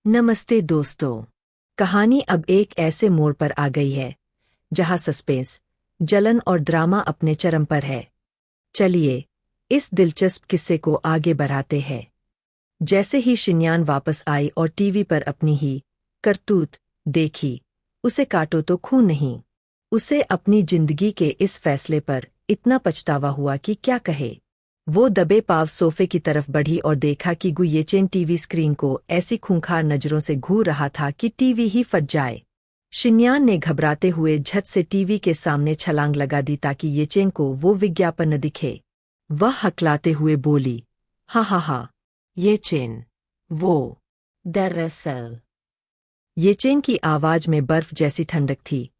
नमस्ते दोस्तों। कहानी अब एक ऐसे मोड़ पर आ गई है जहां सस्पेंस, जलन और ड्रामा अपने चरम पर है। चलिए इस दिलचस्प किस्से को आगे बढ़ाते हैं। जैसे ही शिन्यान वापस आई और टीवी पर अपनी ही करतूत देखी, उसे काटो तो खून नहीं। उसे अपनी जिंदगी के इस फैसले पर इतना पछतावा हुआ कि क्या कहे। वो दबे पाव सोफे की तरफ बढ़ी और देखा कि गुयेचेन टीवी स्क्रीन को ऐसी खूंखार नजरों से घूर रहा था कि टीवी ही फट जाए। शिन्यान ने घबराते हुए झट से टीवी के सामने छलांग लगा दी ताकि येचेन को वो विज्ञापन न दिखे। वह हकलाते हुए बोली, हा, येचेन, वो। दरअसल येचेन की आवाज में बर्फ जैसी ठंडक थी।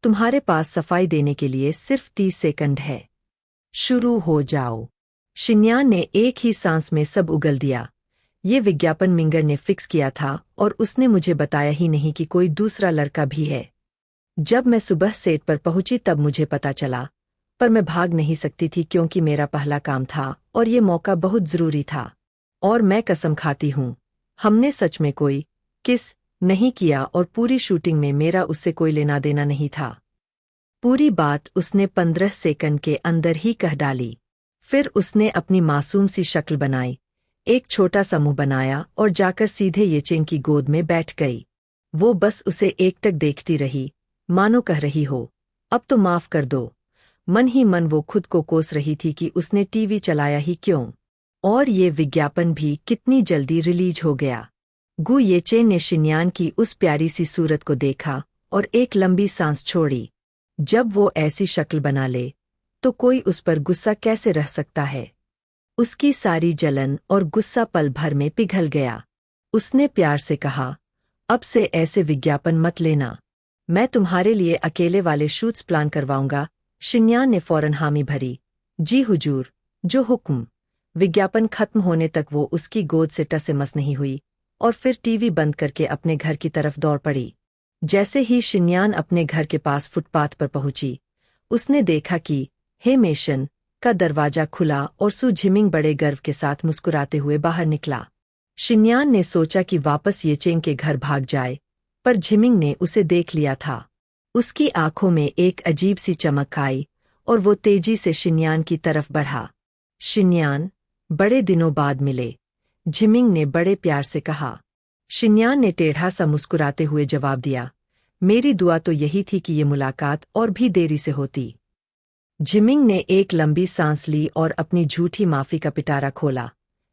तुम्हारे पास सफाई देने के लिए सिर्फ 30 सेकंड है। शुरू हो जाओ। शिन्यान ने एक ही सांस में सब उगल दिया। ये विज्ञापन मिंगर ने फिक्स किया था और उसने मुझे बताया ही नहीं कि कोई दूसरा लड़का भी है। जब मैं सुबह सेट पर पहुंची तब मुझे पता चला, पर मैं भाग नहीं सकती थी क्योंकि मेरा पहला काम था और ये मौका बहुत जरूरी था। और मैं कसम खाती हूँ, हमने सच में कोई किस नहीं किया और पूरी शूटिंग में मेरा उससे कोई लेना देना नहीं था। पूरी बात उसने 15 सेकंड के अंदर ही कह डाली। फिर उसने अपनी मासूम सी शक्ल बनाई, एक छोटा सा मुंह बनाया और जाकर सीधे येचेन की गोद में बैठ गई। वो बस उसे एकटक देखती रही, मानो कह रही हो, अब तो माफ कर दो। मन ही मन वो खुद को कोस रही थी कि उसने टीवी चलाया ही क्यों। और ये विज्ञापन भी कितनी जल्दी रिलीज हो गया। गु येचेन ने शिन्यान की उस प्यारी सी सूरत को देखा और एक लंबी सांस छोड़ी। जब वो ऐसी शक्ल बना ले तो कोई उस पर गुस्सा कैसे रह सकता है। उसकी सारी जलन और गुस्सा पल भर में पिघल गया। उसने प्यार से कहा, अब से ऐसे विज्ञापन मत लेना। मैं तुम्हारे लिए अकेले वाले शूट्स प्लान करवाऊंगा। शिन्यान ने फौरन हामी भरी, जी हुजूर, जो हुक्म। विज्ञापन खत्म होने तक वो उसकी गोद से टसे मस नहीं हुई और फिर टीवी बंद करके अपने घर की तरफ दौड़ पड़ी। जैसे ही शिन्यान अपने घर के पास फुटपाथ पर पहुंची, उसने देखा कि हेमेशन का दरवाजा खुला और सु झिमिंग बड़े गर्व के साथ मुस्कुराते हुए बाहर निकला। शिन्यान ने सोचा कि वापस येचेन के घर भाग जाए, पर झिमिंग ने उसे देख लिया था। उसकी आंखों में एक अजीब सी चमक आई और वो तेजी से शिन्यान की तरफ बढ़ा। शिन्यान, बड़े दिनों बाद मिले, झिमिंग ने बड़े प्यार से कहा। शिन्यान ने टेढ़ा सा मुस्कुराते हुए जवाब दिया, मेरी दुआ तो यही थी कि ये मुलाकात और भी देरी से होती। झिमिंग ने एक लंबी सांस ली और अपनी झूठी माफी का पिटारा खोला।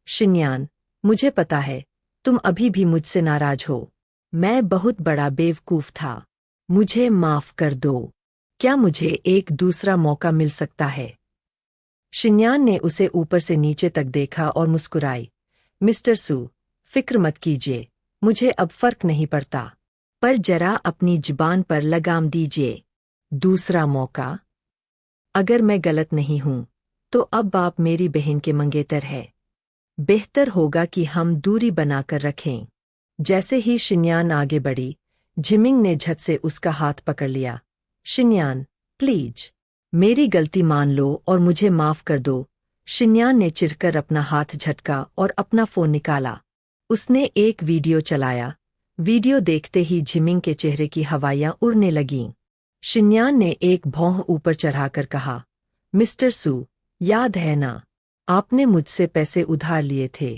शिन्यान, मुझे पता है, तुम अभी भी मुझसे नाराज हो। मैं बहुत बड़ा बेवकूफ था। मुझे माफ कर दो। क्या मुझे एक दूसरा मौका मिल सकता है? शिन्यान ने उसे ऊपर से नीचे तक देखा और मुस्कुराई। मिस्टर सू, फिक्र मत कीजिए, मुझे अब फर्क नहीं पड़ता। पर जरा अपनी जुबान पर लगाम दीजिए। दूसरा मौका? अगर मैं गलत नहीं हूं तो अब आप मेरी बहन के मंगेतर है। बेहतर होगा कि हम दूरी बनाकर रखें। जैसे ही शिन्यान आगे बढ़ी, झिमिंग ने झट से उसका हाथ पकड़ लिया। शिन्यान, प्लीज, मेरी गलती मान लो और मुझे माफ कर दो। शिन्यान ने चिढ़कर अपना हाथ झटका और अपना फोन निकाला। उसने एक वीडियो चलाया। वीडियो देखते ही झिमिंग के चेहरे की हवाइयां उड़ने लगीं। शिन्यान ने एक भौं ऊपर चढ़ाकर कहा, मिस्टर सू, याद है ना, आपने मुझसे पैसे उधार लिए थे,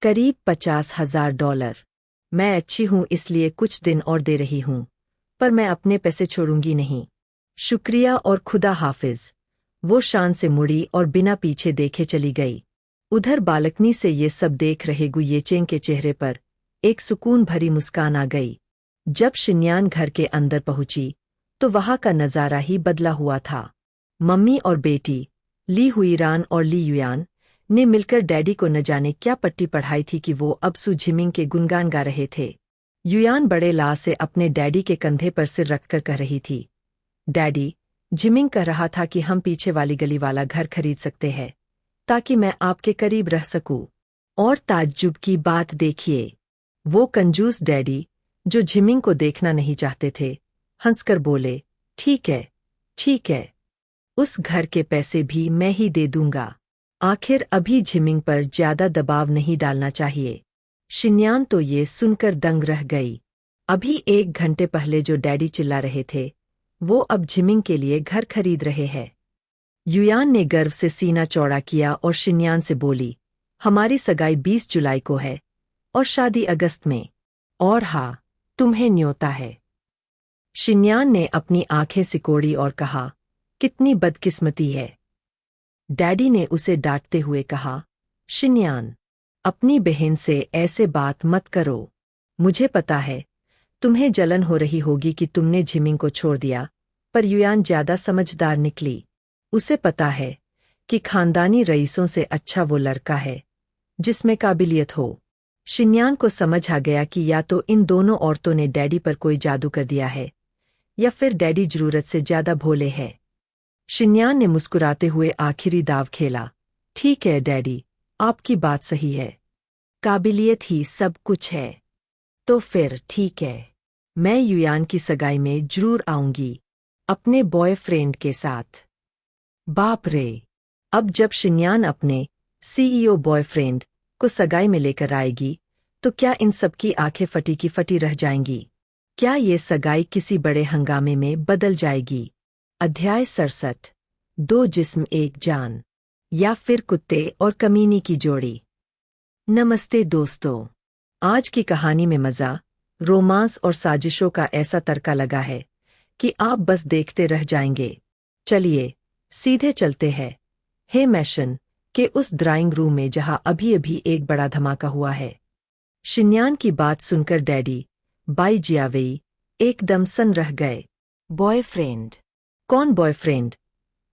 करीब $50,000। मैं अच्छी हूं इसलिए कुछ दिन और दे रही हूं, पर मैं अपने पैसे छोड़ूंगी नहीं। शुक्रिया और खुदा हाफिज। वो शान से मुड़ी और बिना पीछे देखे चली गई। उधर बालकनी से ये सब देख रहे गुयेचेन के चेहरे पर एक सुकून भरी मुस्कान आ गई। जब शिन्यान घर के अंदर पहुंची तो वहां का नजारा ही बदला हुआ था। मम्मी और बेटी, ली हुईरान और ली युयान, ने मिलकर डैडी को न जाने क्या पट्टी पढ़ाई थी कि वो अब सु झिमिंग के गुनगान गा रहे थे। युयान बड़े ला से अपने डैडी के कंधे पर सिर रखकर कह रही थी, डैडी, झिमिंग कह रहा था कि हम पीछे वाली गली वाला घर खरीद सकते हैं ताकि मैं आपके करीब रह सकूं। और ताज्जुब की बात देखिए, वो कंजूस डैडी, जो झिमिंग को देखना नहीं चाहते थे, हंसकर बोले, ठीक है, ठीक है, उस घर के पैसे भी मैं ही दे दूंगा। आखिर अभी झिमिंग पर ज्यादा दबाव नहीं डालना चाहिए। शिन्यान तो ये सुनकर दंग रह गई। अभी 1 घंटे पहले जो डैडी चिल्ला रहे थे वो अब झिमिंग के लिए घर खरीद रहे हैं। युयान ने गर्व से सीना चौड़ा किया और शिन्यान से बोली, हमारी सगाई 20 जुलाई को है और शादी अगस्त में। और हाँ, तुम्हें न्योता है। शिन्यान ने अपनी आंखें सिकोड़ी और कहा, कितनी बदकिस्मती है। डैडी ने उसे डांटते हुए कहा, शिन्यान, अपनी बहन से ऐसे बात मत करो। मुझे पता है तुम्हें जलन हो रही होगी कि तुमने झिमिंग को छोड़ दिया, पर युयान ज्यादा समझदार निकली। उसे पता है कि खानदानी रईसों से अच्छा वो लड़का है जिसमें काबिलियत हो। शिन्यान को समझ आ गया कि या तो इन दोनों औरतों ने डैडी पर कोई जादू कर दिया है या फिर डैडी जरूरत से ज्यादा भोले हैं। शिन्यान ने मुस्कुराते हुए आखिरी दाव खेला, ठीक है डैडी, आपकी बात सही है। काबिलियत ही सब कुछ है। तो फिर ठीक है, मैं युयान की सगाई में जरूर आऊंगी, अपने बॉयफ्रेंड के साथ। बाप रे! अब जब शिन्यान अपने सीईओ बॉयफ्रेंड को सगाई में लेकर आएगी तो क्या इन सबकी आंखें फटी की फटी रह जाएंगी? क्या ये सगाई किसी बड़े हंगामे में बदल जाएगी? अध्याय 67। 2 जिस्म एक जान, या फिर कुत्ते और कमीनी की जोड़ी। नमस्ते दोस्तों, आज की कहानी में मजा, रोमांस और साजिशों का ऐसा तड़का लगा है कि आप बस देखते रह जाएंगे। चलिए सीधे चलते हैं हेमैशन के उस ड्राइंग रूम में जहां अभी-अभी एक बड़ा धमाका हुआ है। शिन्यान की बात सुनकर डैडी बाई जियावेई एकदम सन रह गए। बॉयफ्रेंड? कौन बॉयफ्रेंड?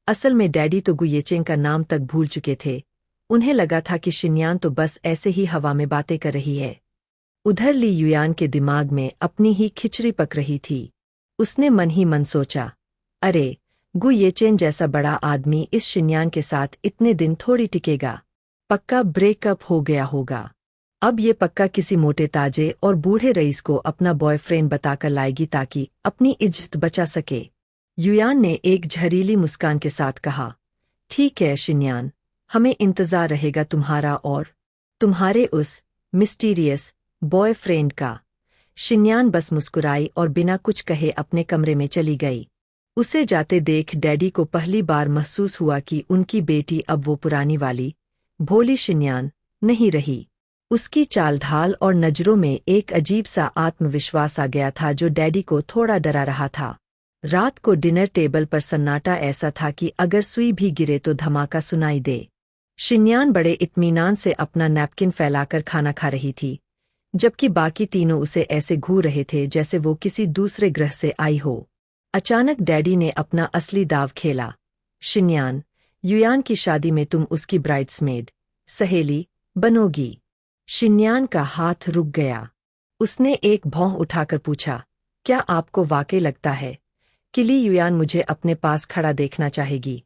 असल में डैडी तो गुयेचेंग का नाम तक भूल चुके थे। उन्हें लगा था कि शिन्यान तो बस ऐसे ही हवा में बातें कर रही है। उधर ली युयान के दिमाग में अपनी ही खिचड़ी पक रही थी। उसने मन ही मन सोचा, अरे गुयेचेन जैसा बड़ा आदमी इस शिन्यान के साथ इतने दिन थोड़ी टिकेगा। पक्का ब्रेकअप हो गया होगा। अब ये पक्का किसी मोटे ताजे और बूढ़े रईस को अपना बॉयफ्रेंड बताकर लाएगी ताकि अपनी इज्जत बचा सके। युयान ने एक झरीली मुस्कान के साथ कहा, ठीक है शिन्यान, हमें इंतजार रहेगा तुम्हारा और तुम्हारे उस मिस्टीरियस बॉयफ्रेंड का। शिन्यान बस मुस्कुराई और बिना कुछ कहे अपने कमरे में चली गई। उसे जाते देख डैडी को पहली बार महसूस हुआ कि उनकी बेटी अब वो पुरानी वाली भोली शिन्यान नहीं रही। उसकी चाल ढाल और नजरों में एक अजीब सा आत्मविश्वास आ गया था जो डैडी को थोड़ा डरा रहा था। रात को डिनर टेबल पर सन्नाटा ऐसा था कि अगर सुई भी गिरे तो धमाका सुनाई दे। शिन्यान बड़े इत्मीनान से अपना नैपकिन फैलाकर खाना खा रही थी, जबकि बाकी तीनों उसे ऐसे घूर रहे थे जैसे वो किसी दूसरे ग्रह से आई हो। अचानक डैडी ने अपना असली दाव खेला, शिन्यान, युयान की शादी में तुम उसकी ब्राइड्समेड सहेली बनोगी। शिन्यान का हाथ रुक गया। उसने एक भौं उठाकर पूछा, क्या आपको वाकई लगता है कि ली युयान मुझे अपने पास खड़ा देखना चाहेगी?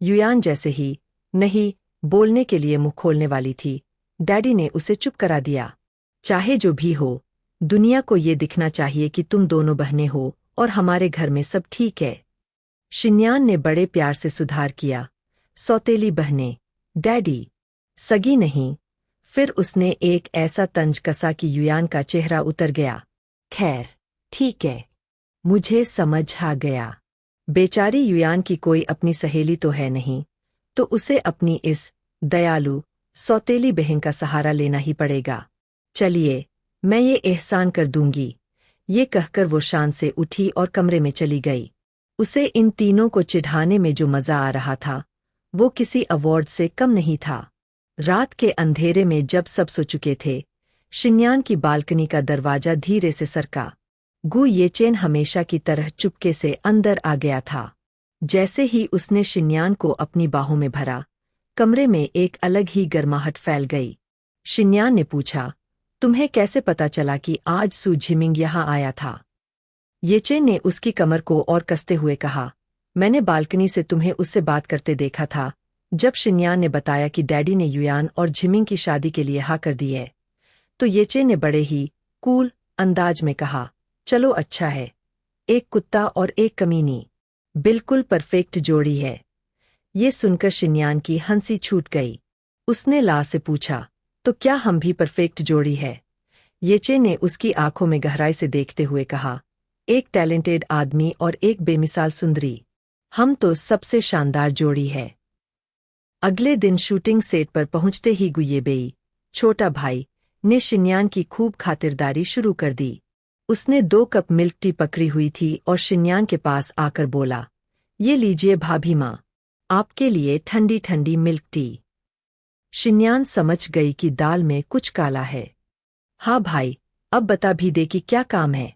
युयान जैसे ही नहीं बोलने के लिए मुंह खोलने वाली थी, डैडी ने उसे चुप करा दिया। चाहे जो भी हो, दुनिया को ये दिखना चाहिए कि तुम दोनों बहनें हो और हमारे घर में सब ठीक है। शिन्यान ने बड़े प्यार से सुधार किया, सौतेली बहनें डैडी, सगी नहीं। फिर उसने एक ऐसा तंज कसा कि युयान का चेहरा उतर गया। खैर ठीक है, मुझे समझ आ गया। बेचारी युयान की कोई अपनी सहेली तो है नहीं, तो उसे अपनी इस दयालु सौतेली बहन का सहारा लेना ही पड़ेगा। चलिए, मैं ये एहसान कर दूंगी। ये कहकर वो शान से उठी और कमरे में चली गई। उसे इन तीनों को चिढ़ाने में जो मजा आ रहा था वो किसी अवार्ड से कम नहीं था। रात के अंधेरे में जब सब सो चुके थे, शिन्यान की बालकनी का दरवाजा धीरे से सरका। गु येचेन हमेशा की तरह चुपके से अंदर आ गया था। जैसे ही उसने शिन्यान को अपनी बाहों में भरा, कमरे में एक अलग ही गर्माहट फैल गई। शिन्यान ने पूछा, तुम्हें कैसे पता चला कि आज सू झिमिंग यहाँ आया था? येचेन ने उसकी कमर को और कसते हुए कहा, मैंने बालकनी से तुम्हें उससे बात करते देखा था। जब शिन्यान ने बताया कि डैडी ने युयान और झिमिंग की शादी के लिए हाँ कर दी है, तो येचेन ने बड़े ही कूल अंदाज में कहा, चलो अच्छा है, एक कुत्ता और एक कमीनी, बिल्कुल परफेक्ट जोड़ी है। ये सुनकर शिन्यान की हंसी छूट गई। उसने ला से पूछा, तो क्या हम भी परफेक्ट जोड़ी है? येचे ने उसकी आंखों में गहराई से देखते हुए कहा, एक टैलेंटेड आदमी और एक बेमिसाल सुंदरी। हम तो सबसे शानदार जोड़ी है। अगले दिन शूटिंग सेट पर पहुंचते ही गुयेबेई, छोटा भाई, ने शिन्यान की खूब खातिरदारी शुरू कर दी। उसने 2 कप मिल्क टी पकड़ी हुई थी और शिन्यान के पास आकर बोला, ये लीजिए भाभी माँ, आपके लिए ठंडी ठंडी मिल्क टी। शिन्यान समझ गई कि दाल में कुछ काला है। हाँ भाई, अब बता भी दे कि क्या काम है।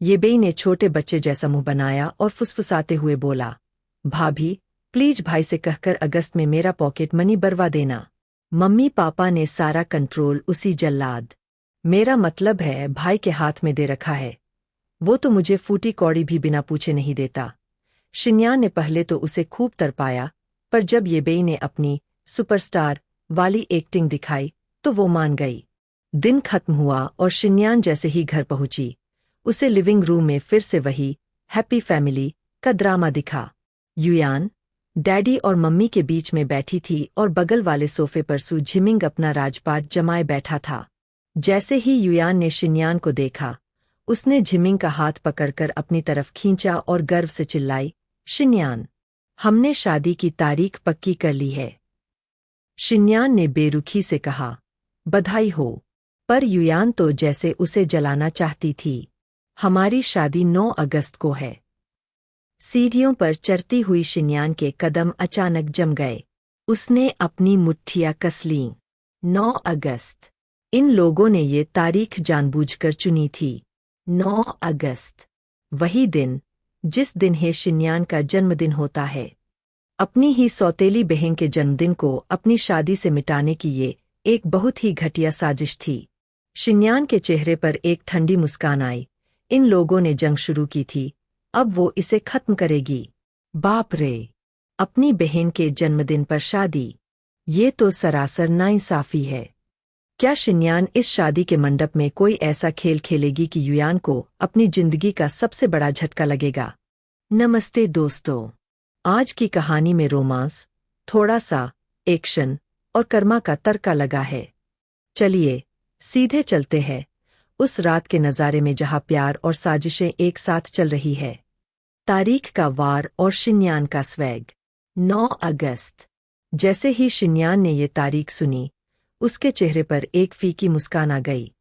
येबेई ने छोटे बच्चे जैसा मुंह बनाया और फुसफुसाते हुए बोला, भाभी, प्लीज भाई से कहकर अगस्त में मेरा पॉकेट मनी भरवा देना। मम्मी पापा ने सारा कंट्रोल उसी जल्लाद, मेरा मतलब है भाई के हाथ में दे रखा है। वो तो मुझे फूटी कौड़ी भी बिना पूछे नहीं देता। शिन्यान ने पहले तो उसे खूब तरपाया, पर जब येबेई ने अपनी सुपरस्टार वाली एक्टिंग दिखाई तो वो मान गई। दिन खत्म हुआ और शिन्यान जैसे ही घर पहुंची, उसे लिविंग रूम में फिर से वही हैप्पी फैमिली का ड्रामा दिखा। युयान डैडी और मम्मी के बीच में बैठी थी और बगल वाले सोफे पर सू झिमिंग अपना राजपाट जमाए बैठा था। जैसे ही युयान ने शिन्यान को देखा, उसने झिमिंग का हाथ पकड़कर अपनी तरफ खींचा और गर्व से चिल्लाई, शिन्यान, हमने शादी की तारीख पक्की कर ली है। शिन्यान ने बेरुखी से कहा, बधाई हो। पर युयान तो जैसे उसे जलाना चाहती थी। हमारी शादी 9 अगस्त को है। सीढ़ियों पर चढ़ती हुई शिन्यान के कदम अचानक जम गए। उसने अपनी मुट्ठियां कस लीं। 9 अगस्त। इन लोगों ने ये तारीख जानबूझकर चुनी थी। 9 अगस्त, वही दिन जिस दिन है शिन्यान का जन्मदिन होता है। अपनी ही सौतेली बहन के जन्मदिन को अपनी शादी से मिटाने की ये एक बहुत ही घटिया साजिश थी। शिन्यान के चेहरे पर एक ठंडी मुस्कान आई। इन लोगों ने जंग शुरू की थी, अब वो इसे खत्म करेगी। बाप रे, अपनी बहन के जन्मदिन पर शादी, ये तो सरासर नाइंसाफी है। क्या शिन्यान इस शादी के मंडप में कोई ऐसा खेल खेलेगी कि युयान को अपनी जिंदगी का सबसे बड़ा झटका लगेगा? नमस्ते दोस्तों, आज की कहानी में रोमांस, थोड़ा सा एक्शन और कर्मा का तड़का लगा है। चलिए सीधे चलते हैं उस रात के नज़ारे में जहां प्यार और साजिशें एक साथ चल रही है। तारीख का वार और शिन्यान का स्वैग। 9 अगस्त। जैसे ही शिन्यान ने ये तारीख सुनी, उसके चेहरे पर एक फीकी मुस्कान आ गई।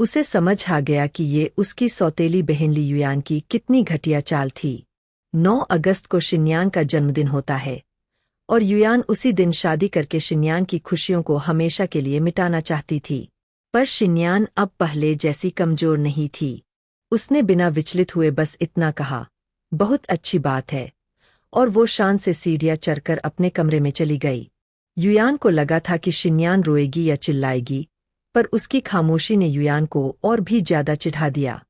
उसे समझ आ गया कि ये उसकी सौतेली बहन ली युयान की कितनी घटिया चाल थी। 9 अगस्त को शिन्यान का जन्मदिन होता है और युयान उसी दिन शादी करके शिन्यान की खुशियों को हमेशा के लिए मिटाना चाहती थी। पर शिन्यान अब पहले जैसी कमजोर नहीं थी। उसने बिना विचलित हुए बस इतना कहा, बहुत अच्छी बात है, और वो शान से सीढ़ियां चढ़कर अपने कमरे में चली गई। युयान को लगा था कि शिन्यान रोएगी या चिल्लाएगी, पर उसकी खामोशी ने युयान को और भी ज्यादा चिढ़ा दिया।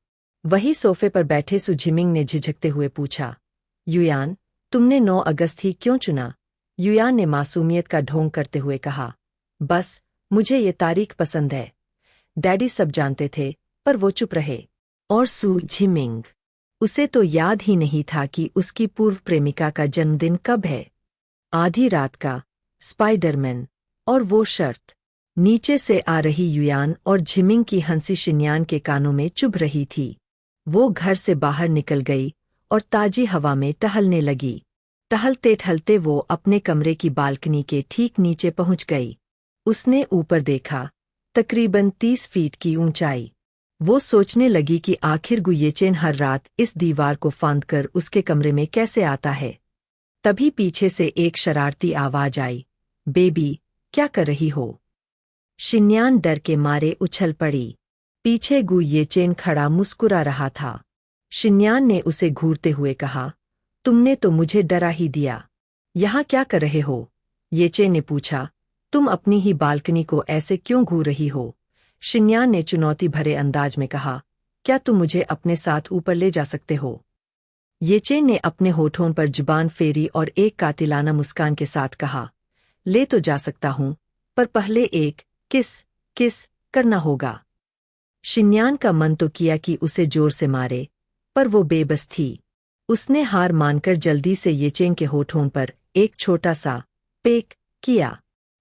वही सोफे पर बैठे सुझिमिंग ने झिझकते हुए पूछा, युयान, तुमने 9 अगस्त ही क्यों चुना? युयान ने मासूमियत का ढोंग करते हुए कहा, बस मुझे ये तारीख पसंद है। डैडी सब जानते थे, पर वो चुप रहे। और सू झिमिंग, उसे तो याद ही नहीं था कि उसकी पूर्व प्रेमिका का जन्मदिन कब है। आधी रात का, स्पाइडरमैन, और वो शर्त। नीचे से आ रही युयान और झिमिंग की हंसी शिन्यान के कानों में चुभ रही थी। वो घर से बाहर निकल गई और ताजी हवा में टहलने लगी। टहलते टहलते वो अपने कमरे की बालकनी के ठीक नीचे पहुंच गई। उसने ऊपर देखा, तकरीबन 30 फीट की ऊंचाई। वो सोचने लगी कि आखिर गुयेचेन हर रात इस दीवार को फांदकर उसके कमरे में कैसे आता है। तभी पीछे से एक शरारती आवाज आई, बेबी, क्या कर रही हो? शिन्यान डर के मारे उछल पड़ी। पीछे गुयेचेन खड़ा मुस्कुरा रहा था। शिन्यान ने उसे घूरते हुए कहा, तुमने तो मुझे डरा ही दिया। यहाँ क्या कर रहे हो? येचेन ने पूछा, तुम अपनी ही बालकनी को ऐसे क्यों घूर रही हो? शिन्यान ने चुनौती भरे अंदाज में कहा, क्या तुम मुझे अपने साथ ऊपर ले जा सकते हो? येचेन ने अपने होठों पर जुबान फेरी और एक कातिलाना मुस्कान के साथ कहा, ले तो जा सकता हूं, पर पहले एक किस करना होगा। शिन्यान का मन तो किया कि उसे जोर से मारे, पर वो बेबस थी। उसने हार मानकर जल्दी से येचेन के होठों पर एक छोटा सा पेक किया।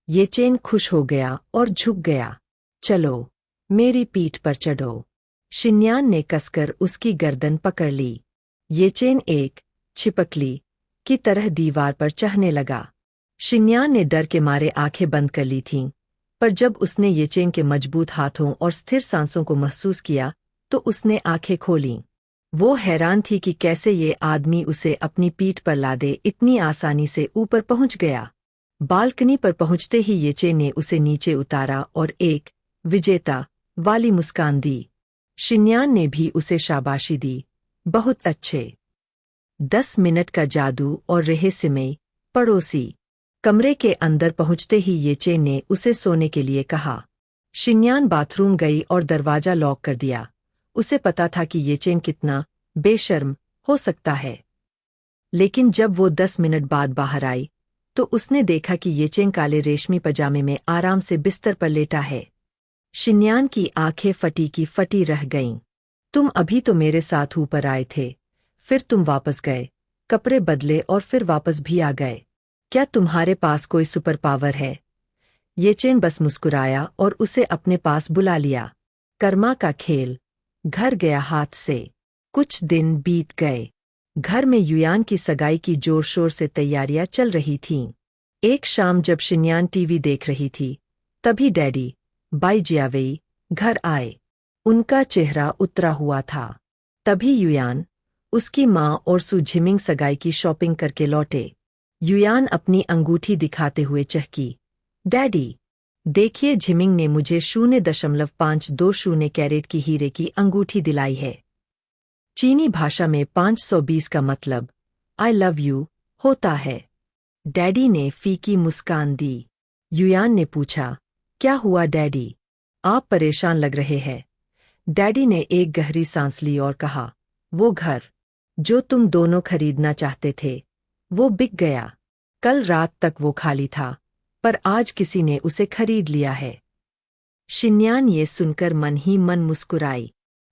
येचेन खुश हो गया और झुक गया। चलो, मेरी पीठ पर चढ़ो। शिन्यान ने कसकर उसकी गर्दन पकड़ ली। ये चेन एक छिपकली की तरह दीवार पर चढ़ने लगा। शिन्यान ने डर के मारे आंखें बंद कर ली थीं, पर जब उसने ये चेन के मजबूत हाथों और स्थिर सांसों को महसूस किया तो उसने आंखें खोलीं। वो हैरान थी कि कैसे ये आदमी उसे अपनी पीठ पर लादे इतनी आसानी से ऊपर पहुंच गया। बालकनी पर पहुंचते ही ये चेन ने उसे नीचे उतारा और एक विजेता वाली मुस्कान दी। शिन्यान ने भी उसे शाबाशी दी। बहुत अच्छे। 10 मिनट का जादू और रहस्यमय। पड़ोसी कमरे के अंदर पहुंचते ही ये चेन ने उसे सोने के लिए कहा। शिन्यान बाथरूम गई और दरवाजा लॉक कर दिया। उसे पता था कि ये चेन कितना बेशर्म हो सकता है, लेकिन जब वो 10 मिनट बाद बाहर आई तो उसने देखा कि ये चेन काले रेशमी पजामे में आराम से बिस्तर पर लेटा है। शिन्यान की आंखें फटी की फटी रह गईं। तुम अभी तो मेरे साथ ऊपर आए थे, फिर तुम वापस गए, कपड़े बदले और फिर वापस भी आ गए। क्या तुम्हारे पास कोई सुपर पावर है? ये चेन बस मुस्कुराया और उसे अपने पास बुला लिया। कर्मा का खेल घर गया हाथ से। कुछ दिन बीत गए। घर में युयान की सगाई की जोर शोर से तैयारियां चल रही थीं। एक शाम जब शिन्यान टीवी देख रही थी, तभी डैडी बाई जियावेई घर आए। उनका चेहरा उतरा हुआ था। तभी युयान, उसकी माँ और सू झिमिंग सगाई की शॉपिंग करके लौटे। युयान अपनी अंगूठी दिखाते हुए चहकी, डैडी देखिए, झिमिंग ने मुझे 0.52 कैरेट की हीरे की अंगूठी दिलाई है। चीनी भाषा में 520 का मतलब आई लव यू होता है। डैडी ने फीकी मुस्कान दी। युयान ने पूछा, क्या हुआ डैडी? आप परेशान लग रहे हैं। डैडी ने एक गहरी सांस ली और कहा, वो घर जो तुम दोनों खरीदना चाहते थे वो बिक गया। कल रात तक वो खाली था, पर आज किसी ने उसे खरीद लिया है। शिन्यान ये सुनकर मन ही मन मुस्कुराई।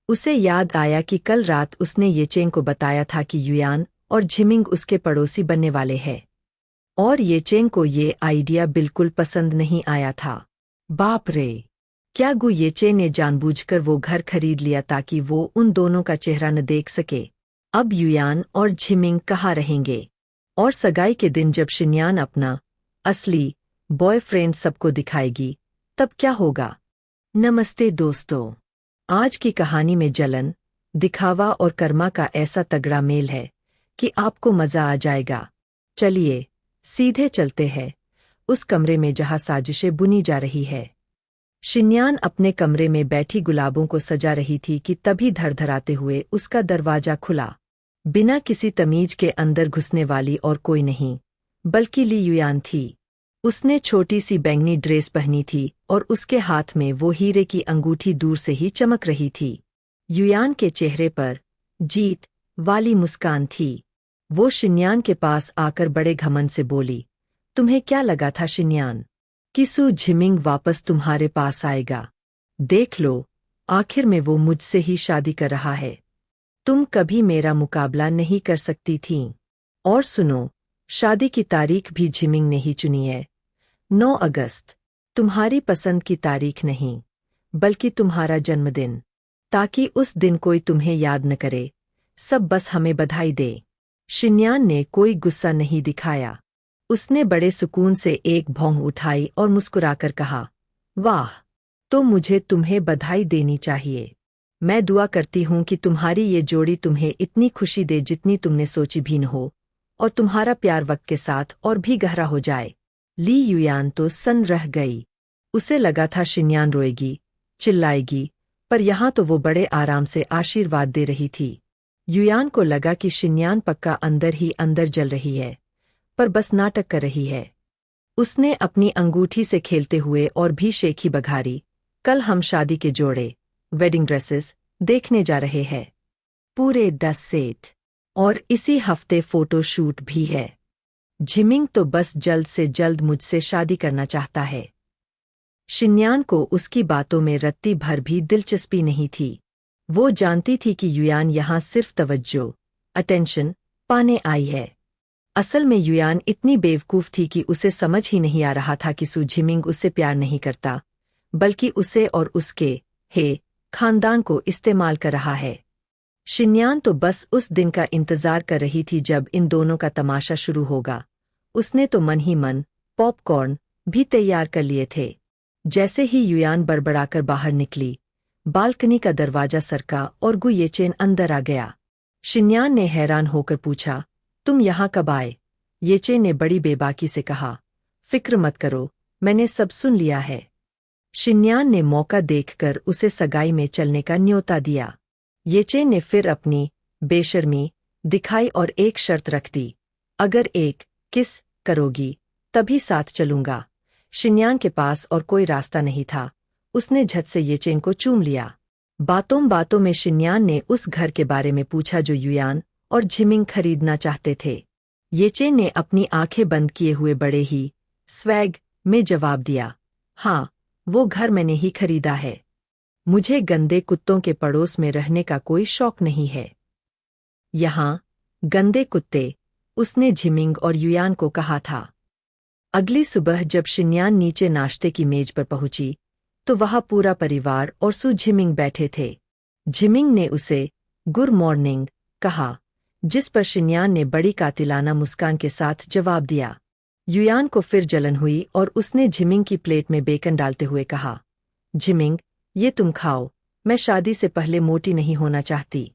उसे याद आया कि कल रात उसने ये चेन को बताया था कि युयान और झिमिंग उसके पड़ोसी बनने वाले हैं, और ये चेन को ये आइडिया बिल्कुल पसंद नहीं आया था। बाप रे! क्या गु ये चेन ने जानबूझकर वो घर खरीद लिया ताकि वो उन दोनों का चेहरा न देख सके? अब युयान और झिमिंग कहाँ रहेंगे? और सगाई के दिन जब शिन्यान अपना असली बॉयफ्रेंड सबको दिखाएगी, तब क्या होगा? नमस्ते दोस्तों। आज की कहानी में जलन, दिखावा और कर्मा का ऐसा तगड़ा मेल है कि आपको मजा आ जाएगा। चलिए सीधे चलते हैं उस कमरे में जहां साजिशें बुनी जा रही है। शिन्यान अपने कमरे में बैठी गुलाबों को सजा रही थी कि तभी धड़धड़ाते हुए उसका दरवाजा खुला। बिना किसी तमीज के अंदर घुसने वाली और कोई नहीं, बल्कि ली युयान थी। उसने छोटी सी बैंगनी ड्रेस पहनी थी और उसके हाथ में वो हीरे की अंगूठी दूर से ही चमक रही थी। युयान के चेहरे पर जीत वाली मुस्कान थी। वो शिन्यान के पास आकर बड़े घमंड से बोली, तुम्हें क्या लगा था शिन्यान, कि सू झिमिंग वापस तुम्हारे पास आएगा? देख लो, आखिर में वो मुझसे ही शादी कर रहा है। तुम कभी मेरा मुकाबला नहीं कर सकती थीं। और सुनो, शादी की तारीख भी झिमिंग ने ही चुनी है। 9 अगस्त। तुम्हारी पसंद की तारीख नहीं, बल्कि तुम्हारा जन्मदिन, ताकि उस दिन कोई तुम्हें याद न करे, सब बस हमें बधाई दे। शिन्यान ने कोई गुस्सा नहीं दिखाया। उसने बड़े सुकून से एक भौं उठाई और मुस्कुराकर कहा, वाह, तो मुझे तुम्हें बधाई देनी चाहिए। मैं दुआ करती हूँ कि तुम्हारी ये जोड़ी तुम्हें इतनी खुशी दे जितनी तुमने सोची भी न हो, और तुम्हारा प्यार वक्त के साथ और भी गहरा हो जाए। ली युयान तो सन्न रह गई। उसे लगा था शिन्यान रोएगी, चिल्लाएगी, पर यहाँ तो वो बड़े आराम से आशीर्वाद दे रही थी। युयान को लगा कि शिन्यान पक्का अंदर ही अंदर जल रही है, पर बस नाटक कर रही है। उसने अपनी अंगूठी से खेलते हुए और भी शेखी बघारी, कल हम शादी के जोड़े वेडिंग ड्रेसेस देखने जा रहे हैं। पूरे 10 सेट। और इसी हफ्ते फोटो शूट भी है। झिमिंग तो बस जल्द से जल्द मुझसे शादी करना चाहता है। शिन्यान को उसकी बातों में रत्ती भर भी दिलचस्पी नहीं थी। वो जानती थी कि युयान यहाँ सिर्फ तवज्जो, अटेंशन पाने आई है। असल में युयान इतनी बेवकूफ़ थी कि उसे समझ ही नहीं आ रहा था कि सू झिमिंग उससे प्यार नहीं करता, बल्कि उसे और उसके खानदान को इस्तेमाल कर रहा है। शिन्यान तो बस उस दिन का इंतजार कर रही थी जब इन दोनों का तमाशा शुरू होगा। उसने तो मन ही मन पॉपकॉर्न भी तैयार कर लिए थे। जैसे ही युयान बड़बड़ाकर बाहर निकली, बालकनी का दरवाजा सरका और गु येचेन अंदर आ गया। शिन्यान ने हैरान होकर पूछा, तुम यहाँ कब आए? येचेन ने बड़ी बेबाकी से कहा, फिक्र मत करो, मैंने सब सुन लिया है। शिन्यान ने मौका देखकर उसे सगाई में चलने का न्योता दिया। येचेन ने फिर अपनी बेशर्मी दिखाई और एक शर्त रख दी, अगर एक किस करोगी तभी साथ चलूंगा। शिन्यान के पास और कोई रास्ता नहीं था, उसने झट से येचेन को चूम लिया। बातों बातों में शिन्यान ने उस घर के बारे में पूछा जो युयान और झिमिंग खरीदना चाहते थे। येचेन ने अपनी आंखें बंद किए हुए बड़े ही स्वैग में जवाब दिया, हाँ, वो घर मैंने ही खरीदा है। मुझे गंदे कुत्तों के पड़ोस में रहने का कोई शौक नहीं है। यहाँ गंदे कुत्ते, उसने झिमिंग और युयान को कहा था। अगली सुबह जब शिन्यान नीचे नाश्ते की मेज पर पहुंची, तो वहाँ पूरा परिवार और सु झिमिंग बैठे थे। झिमिंग ने उसे गुड मॉर्निंग कहा, जिस पर शिन्यान ने बड़ी कातिलाना मुस्कान के साथ जवाब दिया। युयान को फिर जलन हुई और उसने झिमिंग की प्लेट में बेकन डालते हुए कहा, झिमिंग, ये तुम खाओ, मैं शादी से पहले मोटी नहीं होना चाहती।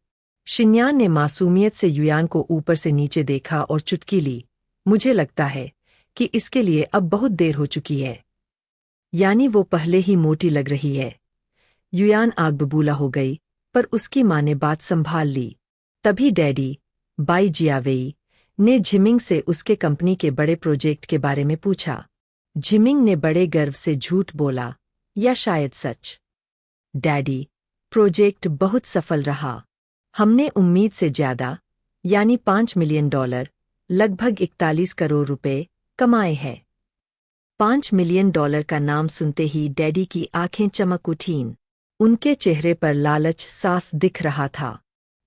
शिन्यान ने मासूमियत से युयान को ऊपर से नीचे देखा और चुटकी ली, मुझे लगता है कि इसके लिए अब बहुत देर हो चुकी है, यानी वो पहले ही मोटी लग रही है। युयान आग बबूला हो गई, पर उसकी माँ ने बात संभाल ली। तभी डैडी बाई जियावेई ने झिमिंग से उसके कंपनी के बड़े प्रोजेक्ट के बारे में पूछा। झिमिंग ने बड़े गर्व से झूठ बोला, या शायद सच। डैडी, प्रोजेक्ट बहुत सफल रहा। हमने उम्मीद से ज्यादा, यानी $5 मिलियन, लगभग 41 करोड़ रुपए कमाए हैं। $5 मिलियन का नाम सुनते ही डैडी की आंखें चमक उठीं। उनके चेहरे पर लालच साफ दिख रहा था।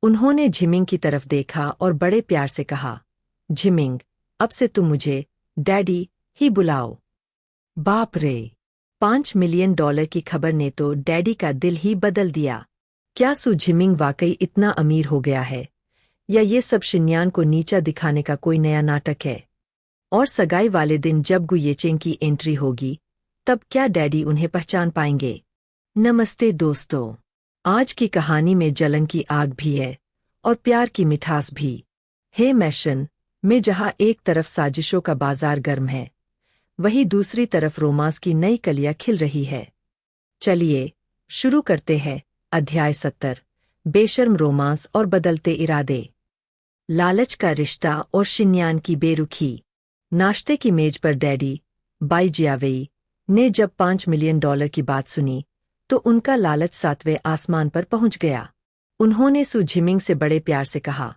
उन्होंने झिमिंग की तरफ देखा और बड़े प्यार से कहा, झिमिंग, अब से तुम मुझे डैडी ही बुलाओ। बाप रे, $5 मिलियन की खबर ने तो डैडी का दिल ही बदल दिया। क्या सु झिमिंग वाकई इतना अमीर हो गया है, या ये सब शिन्यान को नीचा दिखाने का कोई नया नाटक है? और सगाई वाले दिन जब गु येचेन की एंट्री होगी, तब क्या डैडी उन्हें पहचान पाएंगे? नमस्ते दोस्तों, आज की कहानी में जलन की आग भी है और प्यार की मिठास भी। हे मैशन में जहाँ एक तरफ साजिशों का बाजार गर्म है, वहीं दूसरी तरफ रोमांस की नई कलियां खिल रही है। चलिए शुरू करते हैं। अध्याय 70, बेशर्म रोमांस और बदलते इरादे। लालच का रिश्ता और शिन्यान की बेरुखी। नाश्ते की मेज पर डैडी बाई जियावेई ने जब $5 मिलियन की बात सुनी, तो उनका लालच 7वें आसमान पर पहुंच गया। उन्होंने सु झिमिंग से बड़े प्यार से कहा,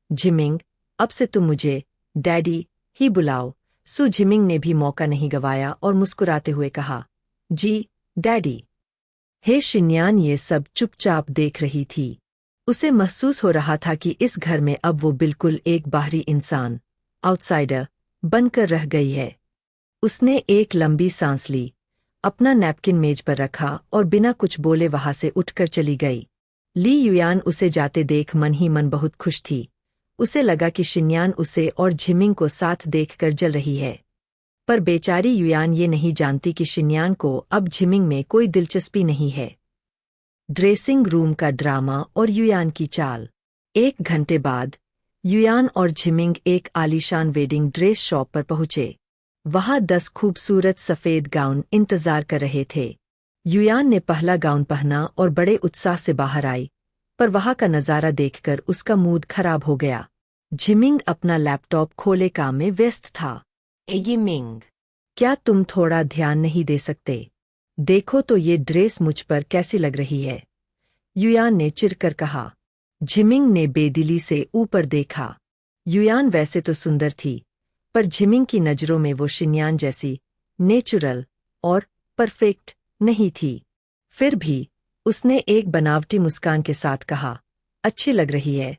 झिमिंग, अब से तुम मुझे डैडी ही बुलाओ। सु झिमिंग ने भी मौका नहीं गंवाया और मुस्कुराते हुए कहा, जी डैडी। हे शिन्यान ये सब चुपचाप देख रही थी। उसे महसूस हो रहा था कि इस घर में अब वो बिल्कुल एक बाहरी इंसान, आउटसाइडर बनकर रह गई है। उसने एक लंबी सांस ली, अपना नैपकिन मेज पर रखा और बिना कुछ बोले वहां से उठकर चली गई। ली युयान उसे जाते देख मन ही मन बहुत खुश थी। उसे लगा कि शिन्यान उसे और झिमिंग को साथ देखकर जल रही है। पर बेचारी युयान ये नहीं जानती कि शिन्यान को अब झिमिंग में कोई दिलचस्पी नहीं है। ड्रेसिंग रूम का ड्रामा और युयान की चाल। 1 घंटे बाद युयान और झिमिंग एक आलीशान वेडिंग ड्रेस शॉप पर पहुंचे। वहां 10 खूबसूरत सफेद गाउन इंतजार कर रहे थे। युयान ने पहला गाउन पहना और बड़े उत्साह से बाहर आई, पर वहां का नजारा देखकर उसका मूड खराब हो गया। झिमिंग अपना लैपटॉप खोले काम में व्यस्त था। झिमिंग, क्या तुम थोड़ा ध्यान नहीं दे सकते? देखो तो ये ड्रेस मुझ पर कैसी लग रही है, युयान ने चिढ़कर कहा। झिमिंग ने बेदिली से ऊपर देखा। युयान वैसे तो सुंदर थी, पर झिमिंग की नज़रों में वो शिन्यान जैसी नेचुरल और परफेक्ट नहीं थी। फिर भी उसने एक बनावटी मुस्कान के साथ कहा, अच्छी लग रही है।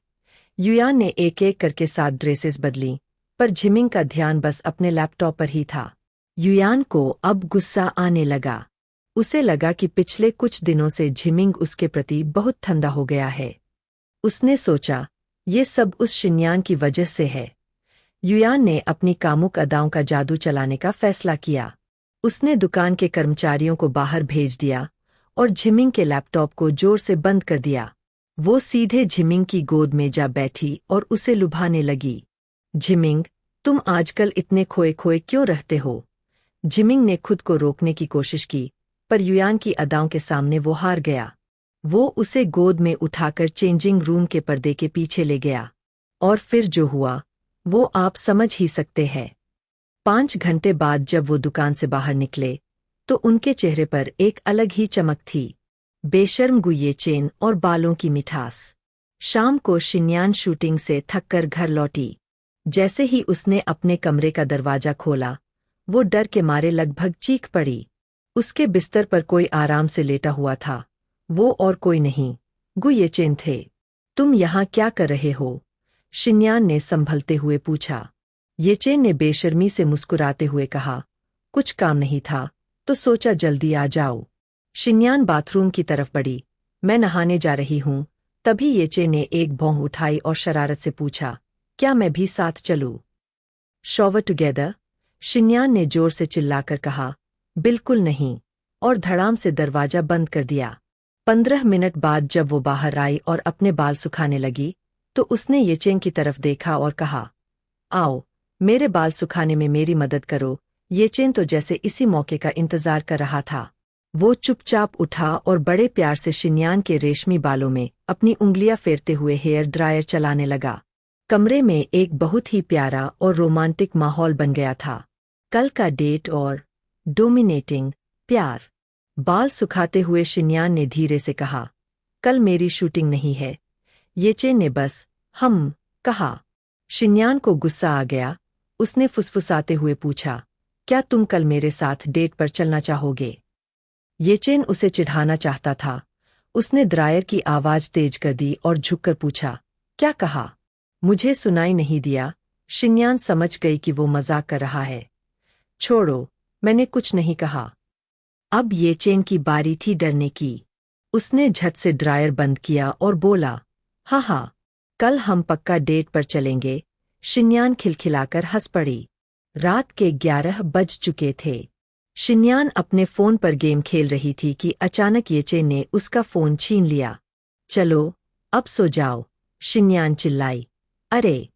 युयान ने एक एक करके 7 ड्रेसेस बदलीं, पर झिमिंग का ध्यान बस अपने लैपटॉप पर ही था। युयान को अब गुस्सा आने लगा। उसे लगा कि पिछले कुछ दिनों से झिमिंग उसके प्रति बहुत ठंडा हो गया है। उसने सोचा, ये सब उस शिन्यान की वजह से है। युयान ने अपनी कामुक अदाओं का जादू चलाने का फैसला किया। उसने दुकान के कर्मचारियों को बाहर भेज दिया और झिमिंग के लैपटॉप को जोर से बंद कर दिया। वो सीधे झिमिंग की गोद में जा बैठी और उसे लुभाने लगी। झिमिंग, तुम आजकल इतने खोए खोए क्यों रहते हो? झिमिंग ने खुद को रोकने की कोशिश की, पर युयान की अदाओं के सामने वो हार गया। वो उसे गोद में उठाकर चेंजिंग रूम के पर्दे के पीछे ले गया। और फिर जो हुआ, वो आप समझ ही सकते हैं। 5 घंटे बाद जब वो दुकान से बाहर निकले, तो उनके चेहरे पर एक अलग ही चमक थी। बेशर्म गुये चेन और बालों की मिठास। शाम को शिन्यान शूटिंग से थककर घर लौटी। जैसे ही उसने अपने कमरे का दरवाजा खोला, वो डर के मारे लगभग चीख पड़ी। उसके बिस्तर पर कोई आराम से लेटा हुआ था। वो और कोई नहीं, गुये चेन थे। तुम यहाँ क्या कर रहे हो? शिन्यान ने संभलते हुए पूछा। येचेन ने बेशर्मी से मुस्कुराते हुए कहा, कुछ काम नहीं था, तो सोचा जल्दी आ जाओ। शिन्यान बाथरूम की तरफ बढ़ी। मैं नहाने जा रही हूँ। तभी येचेन ने एक भौं उठाई और शरारत से पूछा, क्या मैं भी साथ चलूं? Shower together? शिन्यान ने जोर से चिल्लाकर कहा, बिल्कुल नहीं, और धड़ाम से दरवाजा बंद कर दिया। 15 मिनट बाद जब वो बाहर आई और अपने बाल सुखाने लगी, तो उसने येचेन की तरफ देखा और कहा, आओ, मेरे बाल सुखाने में मेरी मदद करो। येचेन तो जैसे इसी मौके का इंतजार कर रहा था। वो चुपचाप उठा और बड़े प्यार से शिन्यान के रेशमी बालों में अपनी उंगलियां फेरते हुए हेयर ड्रायर चलाने लगा। कमरे में एक बहुत ही प्यारा और रोमांटिक माहौल बन गया था। कल का डेट और डोमिनेटिंग प्यार। बाल सुखाते हुए शिन्यान ने धीरे से कहा, कल मेरी शूटिंग नहीं है। येचेन ने बस कहा। शिन्यान को गुस्सा आ गया। उसने फुसफुसाते हुए पूछा, क्या तुम कल मेरे साथ डेट पर चलना चाहोगे? येचेन उसे चिढ़ाना चाहता था। उसने ड्रायर की आवाज तेज कर दी और झुककर पूछा, क्या कहा? मुझे सुनाई नहीं दिया। शिन्यान समझ गई कि वो मजाक कर रहा है। छोड़ो, मैंने कुछ नहीं कहा। अब येचेन की बारी थी डरने की। उसने झट से ड्रायर बंद किया और बोला, हाँ, कल हम पक्का डेट पर चलेंगे। शिन्यान खिलखिलाकर हंस पड़ी। रात के 11 बज चुके थे। शिन्यान अपने फोन पर गेम खेल रही थी कि अचानक येचेन ने उसका फोन छीन लिया। चलो, अब सो जाओ, शिन्यान चिल्लाई। अरे,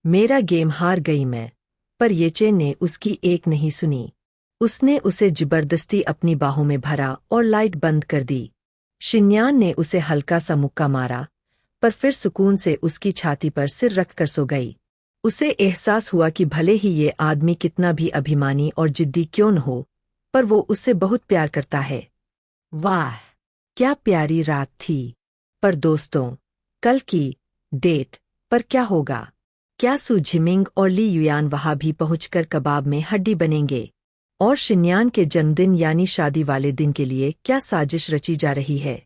मेरा गेम हार गई मैं। पर येचेन ने उसकी एक नहीं सुनी। उसने उसे जबरदस्ती अपनी बाहों में भरा और लाइट बंद कर दी। शिन्यान ने उसे हल्का सा मुक्का मारा, पर फिर सुकून से उसकी छाती पर सिर रखकर सो गई। उसे एहसास हुआ कि भले ही ये आदमी कितना भी अभिमानी और जिद्दी क्यों न हो, पर वो उससे बहुत प्यार करता है। वाह, क्या प्यारी रात थी। पर दोस्तों, कल की डेट पर क्या होगा? क्या सू झिमिंग और ली युयान वहां भी पहुंचकर कबाब में हड्डी बनेंगे? और शिन्यान के जन्मदिन यानी शादी वाले दिन के लिए क्या साजिश रची जा रही है?